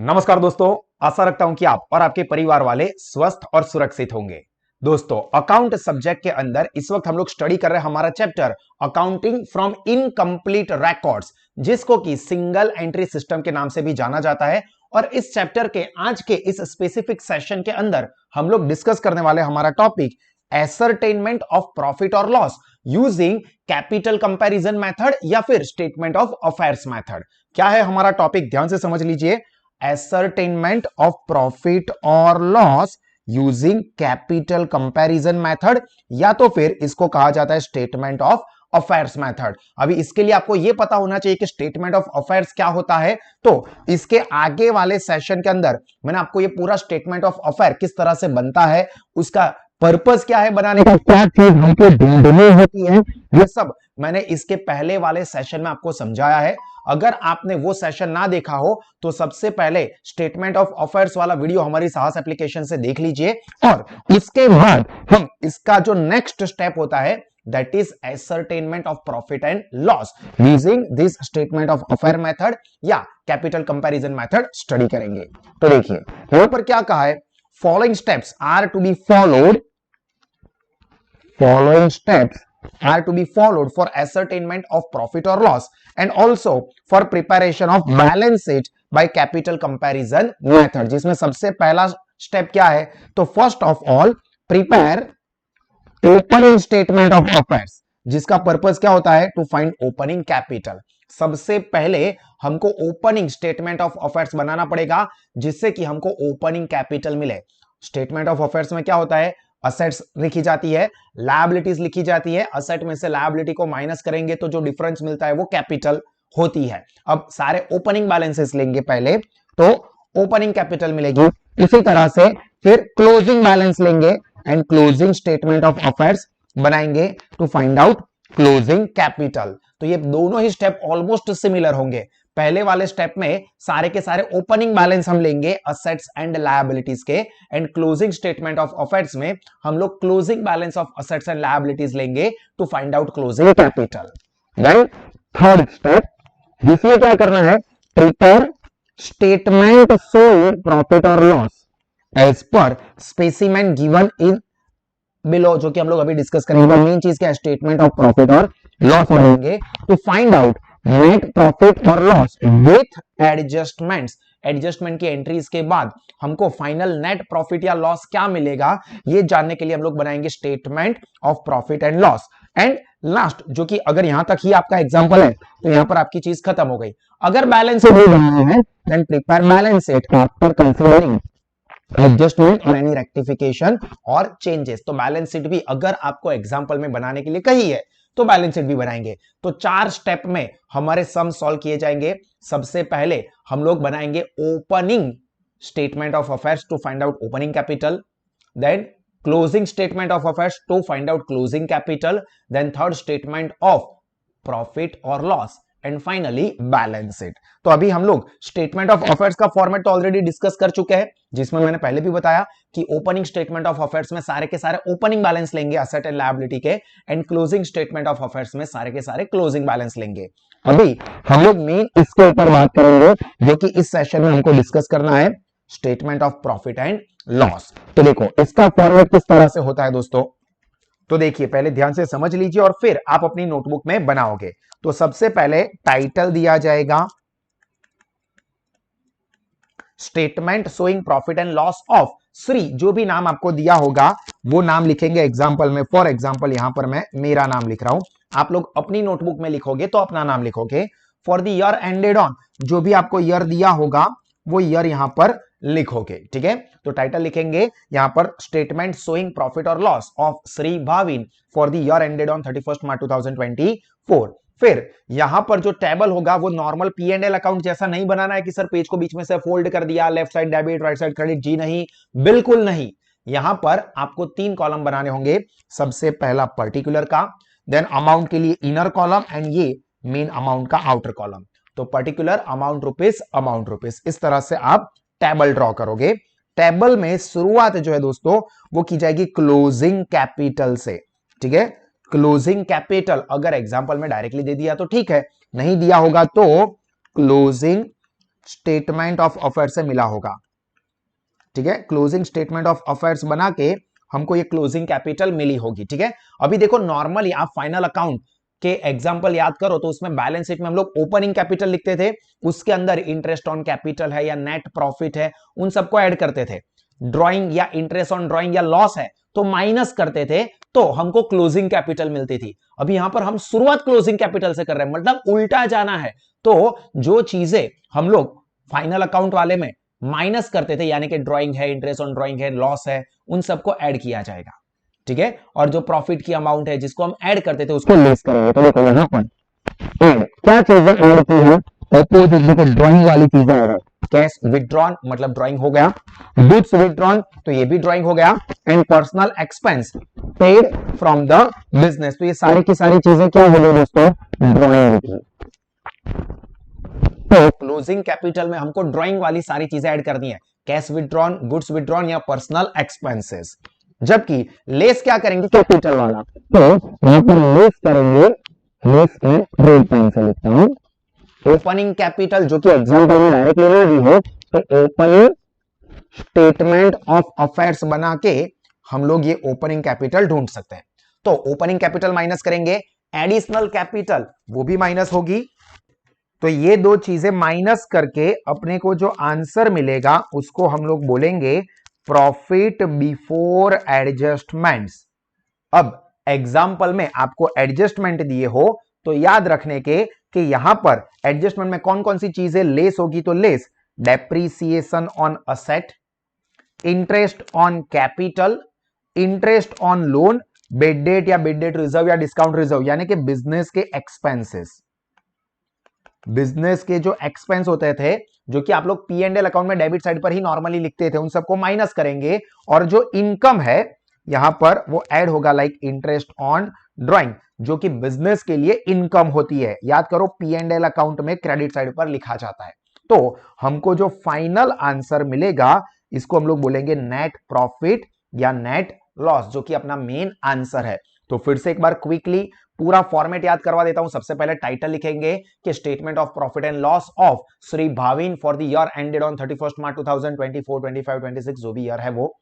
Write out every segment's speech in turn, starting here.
नमस्कार दोस्तों, आशा रखता हूं कि आप और आपके परिवार वाले स्वस्थ और सुरक्षित होंगे। दोस्तों, अकाउंट सब्जेक्ट के अंदर इस वक्त हम लोग स्टडी कर रहे हैं हमारा chapter accounting from incomplete records, जिसको कि सिंगल एंट्री सिस्टम के नाम से भी जाना जाता है। और इस चैप्टर के आज के इस स्पेसिफिक सेशन के अंदर हम लोग डिस्कस करने वाले हमारा टॉपिक एसरटेनमेंट ऑफ प्रॉफिट और loss using capital comparison method या फिर स्टेटमेंट ऑफ अफेयर्स मेथड। क्या है हमारा टॉपिक, ध्यान से समझ लीजिए। ascertainment of profit or loss using capital comparison method, या तो फिर इसको कहा जाता है स्टेटमेंट ऑफ अफेयर्स मेथड। अभी इसके लिए आपको यह पता होना चाहिए कि स्टेटमेंट ऑफ अफेयर्स क्या होता है। तो इसके आगे वाले सेशन के अंदर मैंने आपको यह पूरा स्टेटमेंट ऑफ अफेयर किस तरह से बनता है, उसका पर्पस क्या है बनाने का, क्या चीज हमको ढूंढनी होती है, ये सब मैंने इसके पहले वाले सेशन में आपको समझाया है। अगर आपने वो सेशन ना देखा हो तो सबसे पहले स्टेटमेंट ऑफ अफेयर्स वाला वीडियो हमारी साहस एप्लीकेशन से देख लीजिए, और इसके बाद हम इसका जो नेक्स्ट स्टेप होता है that is ascertainment of profit and loss using this statement of affair method या कैपिटल कंपैरिजन मेथड स्टडी करेंगे। तो देखिए यहां पर क्या कहा है, following steps are to be followed, following steps are to be followed for ascertainment of profit or loss and also for preparation of balance sheet by capital comparison method, जिसमें सबसे पहला स्टेप क्या है, तो first of all prepare opening statement of affairs, जिसका purpose क्या होता है, टू फाइंड ओपनिंग कैपिटल। सबसे पहले हमको ओपनिंग स्टेटमेंट ऑफ अफेयर्स बनाना पड़ेगा जिससे कि हमको ओपनिंग कैपिटल मिले। स्टेटमेंट ऑफ अफेयर्स में क्या होता है, असेट्स लिखी जाती है, लायबिलिटीज लिखी जाती है, असेट में से लायबिलिटी को माइनस करेंगे तो जो डिफरेंस मिलता है वो कैपिटल होती है। अब सारे ओपनिंग बैलेंसेस लेंगे पहले तो ओपनिंग कैपिटल मिलेगी, इसी तरह से फिर क्लोजिंग बैलेंस लेंगे and closing statement of affairs बनाएंगे to find out closing capital. तो ये दोनों ही स्टेप ऑलमोस्ट सिमिलर होंगे। पहले वाले स्टेप में सारे के सारे ओपनिंग बैलेंस हम लेंगे असेट्स एंड लायबिलिटीज के, and closing statement of affairs में हम लोग closing balance of assets and liabilities लेंगे to find out closing capital. Then third step, जिसमें क्या करना है, प्रिपेयर स्टेटमेंट शोइंग प्रॉफिट और loss as per specimen given in below, जो कि हम लोग अभी डिस्कस करेंगे। मेन चीज क्या है, स्टेटमेंट ऑफ प्रॉफिट और लॉस बनाएंगे to find out net profit और लॉस विथ एडजस्टमेंट्स। एडजस्टमेंट की एंट्रीज के बाद हमको फाइनल नेट प्रॉफिट या लॉस क्या मिलेगा ये जानने के लिए हम लोग बनाएंगे statement of profit and loss. And last, जो कि अगर यहां तक ही आपका एग्जांपल है तो यहां पर आपकी चीज खत्म हो गई। अगर बैलेंस शीट भी बनाना है then prepare balance sheet after considering adjustment और एनी रेक्टिफिकेशन और चेंजेस। तो बैलेंस शीट भी अगर आपको एग्जांपल में बनाने के लिए कही है तो बैलेंस शीट भी बनाएंगे। तो 4 स्टेप में हमारे सम सॉल्व किए जाएंगे। सबसे पहले हम लोग बनाएंगे opening statement of affairs to find out opening capital, then closing statement of affairs to find out closing capital, then third statement of profit और loss, and finally balance sheet. तो अभी हम लोग स्टेटमेंट ऑफ अफेयर्स का format तो already discuss कर चुके हैं, जिसमें मैंने पहले भी बताया कि ओपनिंग स्टेटमेंट ऑफ अफेयर्स में सारे के सारे ओपनिंग बैलेंस लेंगे असेट एंड लायबिलिटी के, and closing statement of affairs में सारे के सारे क्लोजिंग बैलेंस लेंगे। अभी हम लोग मेन इसके ऊपर बात करेंगे जो कि इस सेशन में हमको डिस्कस करना है, statement of profit and loss. तो देखो इसका फॉर्मेट किस तरह से होता है दोस्तों, तो देखिए पहले ध्यान से समझ लीजिए और फिर आप अपनी नोटबुक में बनाओगे। तो सबसे पहले टाइटल दिया जाएगा statement showing profit and loss of Shri, जो भी नाम आपको दिया होगा वो नाम लिखेंगे एग्जांपल में। फॉर एग्जांपल यहां पर मैं मेरा नाम लिख रहा हूं, आप लोग अपनी नोटबुक में लिखोगे तो अपना नाम लिखोगे। For the year ended on, जो भी आपको ईयर दिया होगा वो ईयर यहां पर लिखोगे, ठीक है। तो टाइटल लिखेंगे यहां पर स्टेटमेंट शोइंग प्रॉफिट और loss of Shri Bhavin for the year ended on 31 मार्च 2024। फिर यहां पर जो टेबल होगा वो normal P and L account जैसा नहीं बनाना है कि सर पेज को बीच में से फोल्ड कर दिया, left side debit right side credit, जी नहीं, बिल्कुल नहीं। यहां पर आपको 3 कॉलम बनाने होंगे। सबसे पहला पर्टिकुलर का, देन अमाउंट के लिए इनर कॉलम, एंड ये मेन अमाउंट का आउटर कॉलम। तो पर्टिकुलर अमाउंट रुपीस, इस तरह से आप टेबल ड्रॉ करोगे। टेबल में शुरुआत जो है दोस्तों वो की जाएगी क्लोजिंग कैपिटल से, ठीक है। क्लोजिंग कैपिटल अगर एग्जांपल में डायरेक्टली दे दिया तो ठीक है, नहीं दिया होगा तो क्लोजिंग स्टेटमेंट ऑफ अफेयर से मिला होगा। ठीक है, क्लोजिंग स्टेटमेंट ऑफ अफेयर्स बना के हमको ये क्लोजिंग कैपिटल मिली होगी। ठीक है, अभी देखो नॉर्मली आप फाइनल अकाउंट के एग्जांपल याद करो तो उसमें बैलेंस शीट में हम लोग ओपनिंग कैपिटल लिखते थे, उसके अंदर इंटरेस्ट ऑन कैपिटल है या नेट प्रॉफिट है उन सबको ऐड करते थे। ड्राइंग या इंटरेस्ट ऑन ड्राइंग या लॉस है तो माइनस करते थे, तो हमको क्लोजिंग कैपिटल मिलती थी। अभी यहां पर हम शुरुआत क्लोजिंग कैपिटल से कर रहे हैं, मतलब उल्टा जाना है। तो जो चीजें हम लोग फाइनल अकाउंट वाले में माइनस करते थे, यानी कि ड्राइंग है, इंटरेस्ट ऑन ड्राइंग है, लॉस है, उन सबको ऐड किया जाएगा। ठीक है, और जो प्रॉफिट की अमाउंट है जिसको हम ऐड करते थे उसको लेस करेंगे। तो देखो यहां पर ऐड क्या चीजें ऐड की है, अपोजिट देखो ड्राइंग वाली चीजें ऐड है। कैश विथड्रॉन मतलब ड्राइंग हो गया, गुड्स विथड्रॉन तो ये भी ड्राइंग हो गया, and personal expense paid from the business, तो ये सारी की सारी चीजें क्या हो गई दोस्तों, ड्राइंग की। तो क्लोजिंग कैपिटल में हमको ड्राइंग वाली सारी चीजें ऐड करनी है, कैश विथड्रॉन, गुड्स विथड्रॉन या पर्सनल एक्सपेंसेस। जबकि लेस क्या करेंगे, कैपिटल वाला, तो यहां पर लेस करेंगे, लेस में रेड पेन से लिखता हूं, ओपनिंग कैपिटल जो कि एग्जांपल में डायरेक्टली नहीं दी है, तो ओपनिंग स्टेटमेंट ऑफ अफेयर्स बना के हम लोग ये ओपनिंग कैपिटल ढूंढ सकते हैं। तो ओपनिंग कैपिटल माइनस करेंगे, एडिशनल कैपिटल वो भी माइनस होगी, तो ये दो चीजें माइनस करके अपने को जो आंसर मिलेगा उसको हम लोग बोलेंगे प्रॉफिट बिफोर एडजस्टमेंट्स। अब एग्जाम्पल में आपको एडजस्टमेंट दिए हो तो याद रखने के कि यहां पर एडजस्टमेंट में कौन कौन सी चीजें लेस होगी, तो less depreciation on asset, interest on capital, interest on loan, bed date या बेड डेट रिजर्व या डिस्काउंट रिजर्व, यानी कि बिजनेस के एक्सपेंसेस, बिजनेस के जो एक्सपेंस होते थे जो कि आप लोग पी एंड एल अकाउंट में डेबिट साइड पर ही नॉर्मली लिखते थे, उन सबको माइनस करेंगे, और जो इनकम है यहां पर वो ऐड होगा, लाइक इंटरेस्ट ऑन ड्राइंग जो कि बिजनेस के लिए इनकम होती है। याद करो पी एंड एल अकाउंट में क्रेडिट साइड पर लिखा जाता है। तो हमको जो फाइनल आंसर मिलेगा इसको हम लोग बोलेंगे नेट प्रॉफिट या नेट लॉस, जो कि अपना मेन आंसर है। तो फिर से एक बार क्विकली पूरा फॉर्मेट याद करवा देता हूं। सबसे पहले टाइटल लिखेंगे कि statement of profit and loss of Shri Bhavin for the year ended on 31 मार्च 2024, 25, 26 जो भी ईयर है वो,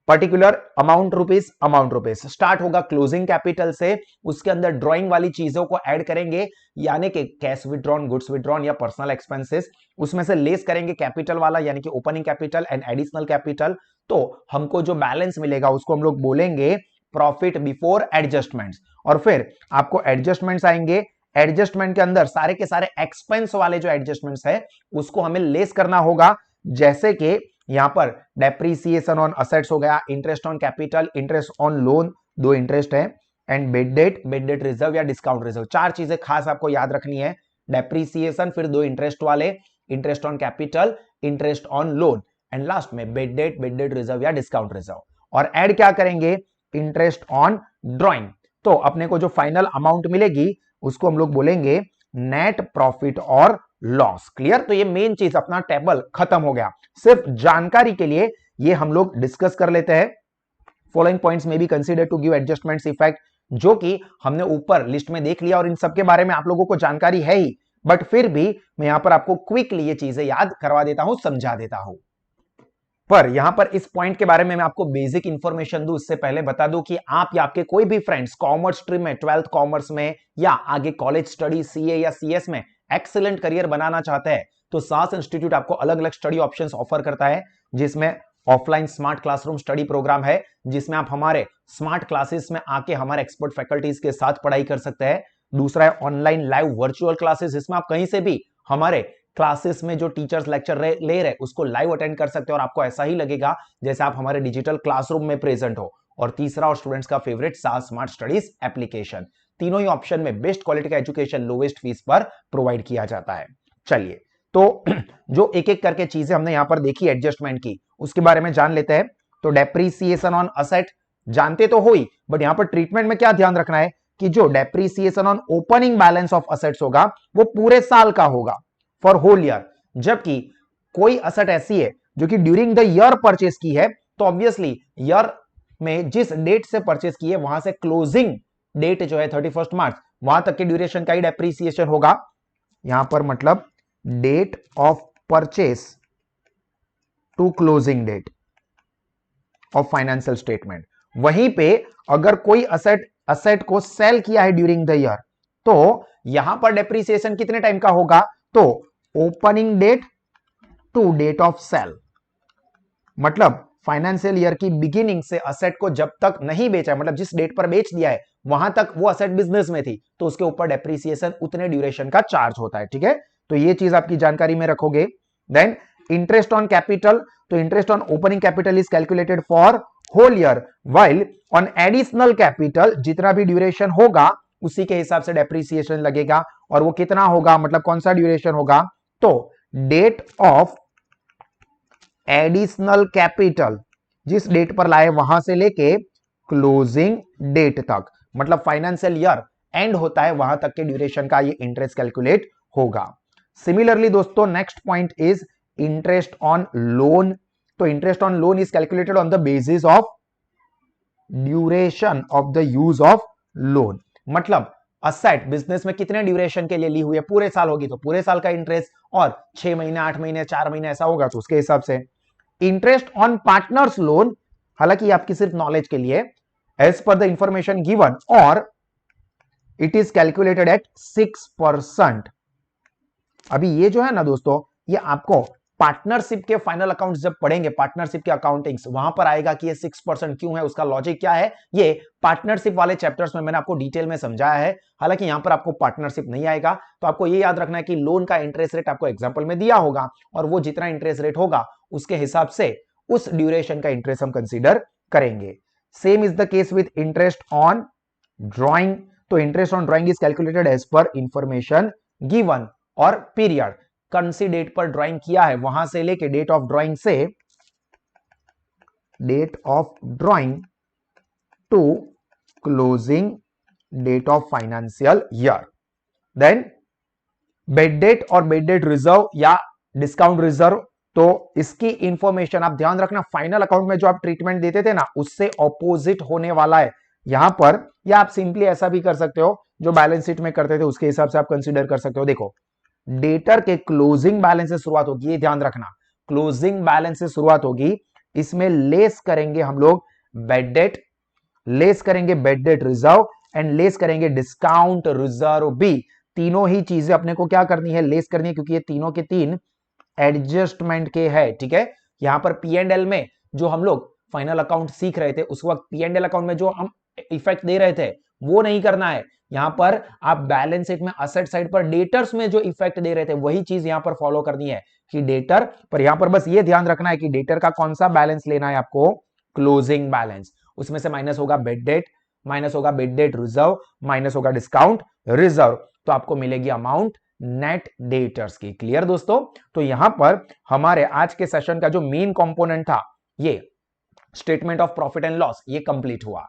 पर्टिकुलर अमाउंट रुपीस स्टार्ट होगा क्लोजिंग कैपिटल से, उसके अंदर ड्राइंग वाली चीजों को ऐड करेंगे, यानी कि कैश विड्रॉन, गुड्स विड्रॉन या पर्सनल एक्सपेंसेस, उसमें से लेस करेंगे कैपिटल वाला यानी कि opening capital and additional capital. तो हमको जो बैलेंस मिलेगा उसको हम लोग बोलेंगे प्रॉफिट बिफोर एडजस्टमेंट्स। और फिर आपको एडजस्टमेंट्स आएंगे, एडजस्टमेंट के अंदर सारे के सारे एक्सपेंस वाले जो एडजस्टमेंट्स है उसको हमें लेस करना होगा, जैसे कि यहां पर डेप्रीसिएशन ऑन असेट्स हो गया, interest on capital, interest on loan, दो इंटरेस्ट है, एंड बेड डेट रिजर्व या डिस्काउंट रिजर्व। चार चीजें खास आपको याद रखनी है, डेप्रीसिएशन, फिर दो इंटरेस्ट वाले, interest on capital, interest on loan, and last में बेड डेट रिजर्व या डिस्काउंट रिजर्व। और ऐड क्या करेंगे, इंटरेस्ट ऑन ड्राइंग। तो अपने को जो फाइनल अमाउंट मिलेगी उसको हम लोग बोलेंगे नेट प्रॉफिट और लॉस। क्लियर? तो ये मेन चीज, अपना टेबल खत्म हो गया। सिर्फ जानकारी के लिए ये हम लोग डिस्कस कर लेते हैं। फॉलोइंग पॉइंट्स में be consider to give adjustments effect, जो कि हमने ऊपर लिस्ट में देख लिया और इन सबके बारे में आप लोगों को जानकारी है ही, बट फिर भी मैं यहां पर आपको क्विकली ये चीजें याद करवा देता हूं, समझा देता हूं। पर यहां पर इस पॉइंट के बारे में मैं आपको बेसिक इंफॉर्मेशन दूं उससे पहले बता दूं कि आप या आपके कोई भी फ्रेंड्स कॉमर्स स्ट्रीम में, 12th कॉमर्स में या आगे कॉलेज स्टडी सीए या सीएस में एक्सीलेंट करियर बनाना चाहते हैं तो सास इंस्टीट्यूट आपको अलग अलग स्टडी ऑप्शंस ऑफर करता है, जिसमें offline smart classroom study program है जिसमें आप हमारे स्मार्ट क्लासेस में आके हमारे एक्सपर्ट फैकल्टीज के साथ पढ़ाई कर सकते हैं। दूसरा है ऑनलाइन लाइव वर्चुअल क्लासेस, जिसमें आप कहीं से भी हमारे क्लासेस में जो टीचर्स लेक्चर ले रहे उसको लाइव अटेंड कर सकते हो और आपको ऐसा ही लगेगा जैसे आप हमारे डिजिटल क्लासरूम में प्रेजेंट हो। और तीसरा और स्टूडेंट्स का फेवरेट सास स्मार्ट स्टडीज एप्लीकेशन। तीनों ही ऑप्शन में बेस्ट क्वालिटी का एजुकेशन लोवेस्ट फीस पर प्रोवाइड किया जाता है। चलिए, तो जो एक एक करके चीजें हमने यहां पर देखी एडजस्टमेंट की, उसके बारे में जान लेते हैं। तो डेप्रीसिएशन ऑन असेट जानते तो हो ही, बट यहां पर ट्रीटमेंट में क्या ध्यान रखना है कि जो depreciation on opening balance of assets होगा वो पूरे साल का होगा, फॉर होल ईयर। जबकि कोई असेट ऐसी है जो कि ड्यूरिंग द ईयर परचेस की है, तो ऑब्वियसली ईयर में जिस डेट से परचेस की है वहां से क्लोजिंग डेट जो है 31 मार्च, वहां तक के ड्यूरेशन का ही डेप्रीसिएशन होगा। यहां पर मतलब date of purchase to closing date of financial statement. वहीं पे अगर कोई असेट को सेल किया है ड्यूरिंग द ईयर, तो यहां पर डेप्रिसिएशन कितने टाइम का होगा, तो opening date to date of sale, मतलब फाइनेंशियल ईयर की बिगिनिंग से असेट को जब तक नहीं बेचा है, मतलब जिस डेट पर बेच दिया है वहां तक वो असेट बिजनेस में थी, तो उसके ऊपर डेप्रिसिएशन उतने ड्यूरेशन का चार्ज होता है। ठीक है, तो ये चीज आपकी जानकारी में रखोगे। देन इंटरेस्ट ऑन कैपिटल, तो interest on opening capital is calculated for whole year, while on additional capital जितना भी ड्यूरेशन होगा उसी के हिसाब से डेप्रिसिएशन लगेगा। और वो कितना होगा, मतलब कौन सा ड्यूरेशन होगा, तो डेट ऑफ एडिशनल कैपिटल, जिस डेट पर लाए वहां से लेके क्लोजिंग डेट तक, मतलब फाइनेंशियल ईयर एंड होता है वहां तक के ड्यूरेशन का ये इंटरेस्ट कैलकुलेट होगा। सिमिलरली दोस्तों next point is interest on loan. तो interest on loan is calculated on the basis of duration of the use of loan, मतलब असेट बिजनेस में कितने ड्यूरेशन के लिए ली हुई है, पूरे साल होगी तो पूरे साल का इंटरेस्ट, और 6 महीने 8 महीने 4 महीने ऐसा होगा तो उसके हिसाब से। इंटरेस्ट ऑन पार्टनर्स लोन, हालांकि आपकी सिर्फ नॉलेज के लिए, as per the information given, और इट इज कैलकुलेटेड एट 6%। अभी ये जो है ना दोस्तों, ये आपको पार्टनरशिप के फाइनल अकाउंट्स जब पढ़ेंगे, पार्टनरशिप के अकाउंटिंग्स, वहां पर आएगा कि ये 6% क्यों है, उसका लॉजिक क्या है, ये पार्टनरशिप वाले चैप्टर्स में मैंने आपको डिटेल में समझाया है। हालांकि यहां पर आपको पार्टनरशिप नहीं आएगा, तो आपको ये याद रखना है कि लोन का इंटरेस्ट रेट आपको एग्जांपल में दिया होगा, और वो जितना इंटरेस्ट रेट होगा उसके हिसाब से उस ड्यूरेशन का इंटरेस्ट हम कंसीडर करेंगे। Same is the case with interest on drawing. तो interest on drawing is calculated as per information given, और पीरियड, कौन सी डेट पर ड्राइंग किया है वहां से लेके डेट ऑफ ड्राइंग से date of drawing to closing date of financial year. Then bad debt और बेड डेट रिजर्व या डिस्काउंट रिजर्व, तो इसकी इंफॉर्मेशन आप ध्यान रखना, फाइनल अकाउंट में जो आप ट्रीटमेंट देते थे ना उससे ऑपोजिट होने वाला है यहां पर, या आप सिंपली ऐसा भी कर सकते हो जो बैलेंस शीट में करते थे उसके हिसाब से आप कंसीडर कर सकते हो। देखो डेटर के क्लोजिंग बैलेंस से शुरुआत होगी, ये ध्यान रखना, क्लोजिंग बैलेंस से शुरुआत होगी, इसमें लेस करेंगे हम लोग बेड डेट, लेस करेंगे bed debt reserve, and less करेंगे डिस्काउंट रिजर्व भी। तीनों ही चीजें अपने को क्या करनी है, लेस करनी है, क्योंकि ये तीनों के तीन एडजस्टमेंट के है। ठीक है, यहां पर P&L में जो हम लोग फाइनल अकाउंट सीख रहे थे उस वक्त P&L अकाउंट में जो हम इफेक्ट दे रहे थे वो नहीं करना है, यहां पर आप बैलेंस शीट में असेट साइड पर डेटर्स में जो इफेक्ट दे रहे थे वही चीज यहां पर फॉलो करनी है कि डेटर पर, यहां पर बस ये ध्यान रखना है कि डेटर का कौन सा बैलेंस लेना है आपको, क्लोजिंग बैलेंस, उसमें से माइनस होगा बेड डेट, माइनस होगा बेड डेट रिजर्व, माइनस होगा डिस्काउंट रिजर्व, तो आपको मिलेगी अमाउंट नेट डेटर्स की। क्लियर दोस्तों, तो यहां पर हमारे आज के सेशन का जो मेन कंपोनेंट था ये statement of profit and loss, ये कंप्लीट हुआ।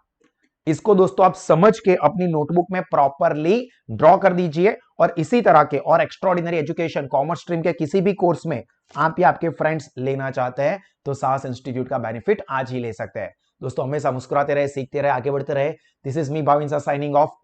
इसको दोस्तों आप समझ के अपनी नोटबुक में प्रॉपरली ड्रॉ कर दीजिए, और इसी तरह के और एक्स्ट्राऑर्डिनरी एजुकेशन कॉमर्स स्ट्रीम के किसी भी कोर्स में आप या आपके फ्रेंड्स लेना चाहते हैं तो साहस इंस्टीट्यूट का बेनिफिट आज ही ले सकते हैं। दोस्तों हमेशा मुस्कुराते रहे, सीखते रहे, आगे बढ़ते रहे। This is me Bhavin signing off.